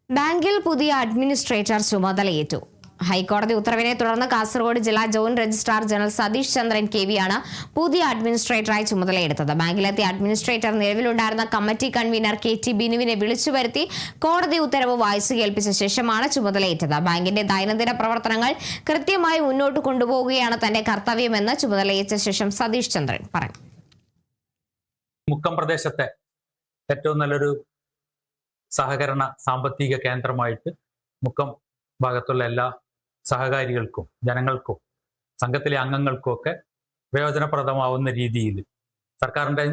ബാങ്കിൽ പുതിയ അഡ്മിനിസ്ട്രേറ്റർ ചുമതലയേറ്റു. ഹൈക്കോടതി ഉത്തരവിനെ തുടർന്ന് കാസർഗോഡ് ജില്ലാ joint registrar general Satheesh Chandran KV ആണ് പുതിയ അഡ്മിനിസ്ട്രേറ്ററായി ചുമതലയെടുത്തത്. ബാങ്കിലെത്തിയ അഡ്മിനിസ്ട്രേറ്റർ നിലവിലുണ്ടായിരുന്ന കമ്മിറ്റി കൺവീനർ KT ബിനുവിനെ വിളിച്ചു വരുത്തി കോടതി ഉത്തരവ് വായിച്ചു കേൾപ്പിച്ച ശേഷമാണ് ചുമതലയേറ്റത്. ബാങ്കിന്റെ ദൈനംദിന പ്രവർത്തനങ്ങൾ കൃത്യമായി മുന്നോട്ട് കൊണ്ടുപോവുകയാണ് തന്റെ കർത്തവ്യമെന്ന് ചുമതലയേറ്റ ശേഷം സതീഷ് ചന്ദ്രൻ പറഞ്ഞു. മുക്കം പ്രദേശത്തെ ഏറ്റവും നല്ലൊരു സഹകരണ സാമ്പത്തിക കേന്ദ്രമായിട്ട് മുക്കം ഭാഗത്തുള്ള എല്ലാ സഹകാരികൾക്കും ജനങ്ങൾക്കും സംഘത്തിലെ അംഗങ്ങൾക്കും ഒക്കെ പ്രയോജനപ്രദമാവുന്ന രീതിയിൽ സർക്കാരിൻ്റെ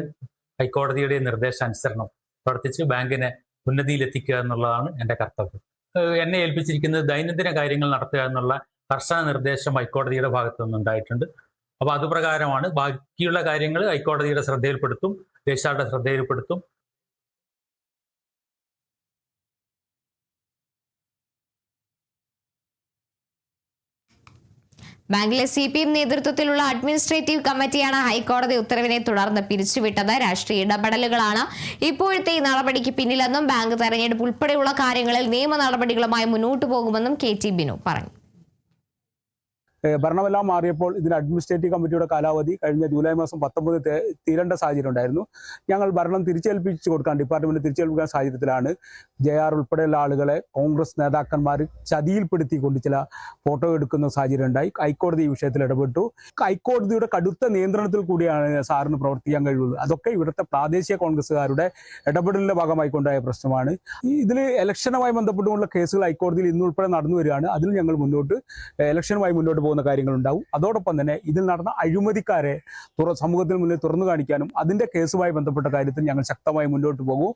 ഹൈക്കോടതിയുടെ നിർദ്ദേശാനുസരണം പ്രവർത്തിച്ച് ബാങ്കിനെ ഉന്നതിയിലെത്തിക്കുക എന്നുള്ളതാണ് എൻ്റെ കർത്തവ്യം. എന്നെ ഏൽപ്പിച്ചിരിക്കുന്നത് ദൈനംദിന കാര്യങ്ങൾ നടത്തുക എന്നുള്ള കർശന നിർദ്ദേശം ഹൈക്കോടതിയുടെ ഭാഗത്തു നിന്നുണ്ടായിട്ടുണ്ട്. അപ്പോൾ അതുപ്രകാരമാണ് ബാക്കിയുള്ള കാര്യങ്ങൾ ഹൈക്കോടതിയുടെ ശ്രദ്ധയിൽപ്പെടുത്തും, രജിസ്ട്രാറുടെ ശ്രദ്ധയിൽപ്പെടുത്തും. ബാങ്കിലെ CPM നേതൃത്വത്തിലുള്ള അഡ്മിനിസ്ട്രേറ്റീവ് കമ്മിറ്റിയാണ് ഹൈക്കോടതി ഉത്തരവിനെ തുടർന്ന് പിരിച്ചുവിട്ടത്. രാഷ്ട്രീയ ഇടപെടലുകളാണ് ഇപ്പോഴത്തെ ഈ നടപടിക്ക് പിന്നിലെന്നും ബാങ്ക് തെരഞ്ഞെടുപ്പ് ഉൾപ്പെടെയുള്ള കാര്യങ്ങളിൽ നിയമ നടപടികളുമായി മുന്നോട്ടു പോകുമെന്നും KT ബിനു പറഞ്ഞു. ഭരണമെല്ലാം മാറിയപ്പോൾ ഇതിന് അഡ്മിനിസ്ട്രേറ്റീവ് കമ്മിറ്റിയുടെ കാലാവധി കഴിഞ്ഞ ജൂലൈ മാസം 19 തീരേണ്ട സാഹചര്യം ഉണ്ടായിരുന്നു. ഞങ്ങൾ ഭരണം തിരിച്ചേൽപ്പിച്ചു കൊടുക്കാൻ ഡിപ്പാർട്ട്മെന്റ് തിരിച്ചേൽപ്പിക്കാൻ സാഹചര്യത്തിലാണ് JR ഉൾപ്പെടെയുള്ള ആളുകളെ കോൺഗ്രസ് നേതാക്കന്മാർ ചതിയിൽപ്പെടുത്തിക്കൊണ്ട് ചില ഫോട്ടോ എടുക്കുന്ന സാഹചര്യം ഉണ്ടായി. ഹൈക്കോടതി ഈ വിഷയത്തിൽ ഇടപെട്ടു. ഹൈക്കോടതിയുടെ കടുത്ത നിയന്ത്രണത്തിൽ കൂടിയാണ് സാറിന് പ്രവർത്തിക്കാൻ കഴിയുള്ളൂ. അതൊക്കെ ഇവിടുത്തെ പ്രാദേശിക കോൺഗ്രസ്സുകാരുടെ ഇടപെടലിന്റെ ഭാഗമായിക്കൊണ്ടായ പ്രശ്നമാണ്. ഇതിൽ ഇലക്ഷനുമായി ബന്ധപ്പെട്ടുള്ള കേസുകൾ ഹൈക്കോടതിയിൽ ഇന്നുൾപ്പെടെ നടന്നു വരികയാണ്. അതിൽ ഞങ്ങൾ ഇലക്ഷനുമായി മുന്നോട്ട് പോകുന്ന കാര്യങ്ങളുണ്ടാവും. അതോടൊപ്പം തന്നെ ഇതിൽ നടന്ന അഴിമതിക്കാരെ സമൂഹത്തിന് മുന്നിൽ തുറന്നു കാണിക്കാനും അതിന്റെ കേസുമായി ബന്ധപ്പെട്ട കാര്യത്തിൽ ഞങ്ങൾ ശക്തമായി മുന്നോട്ട് പോകും.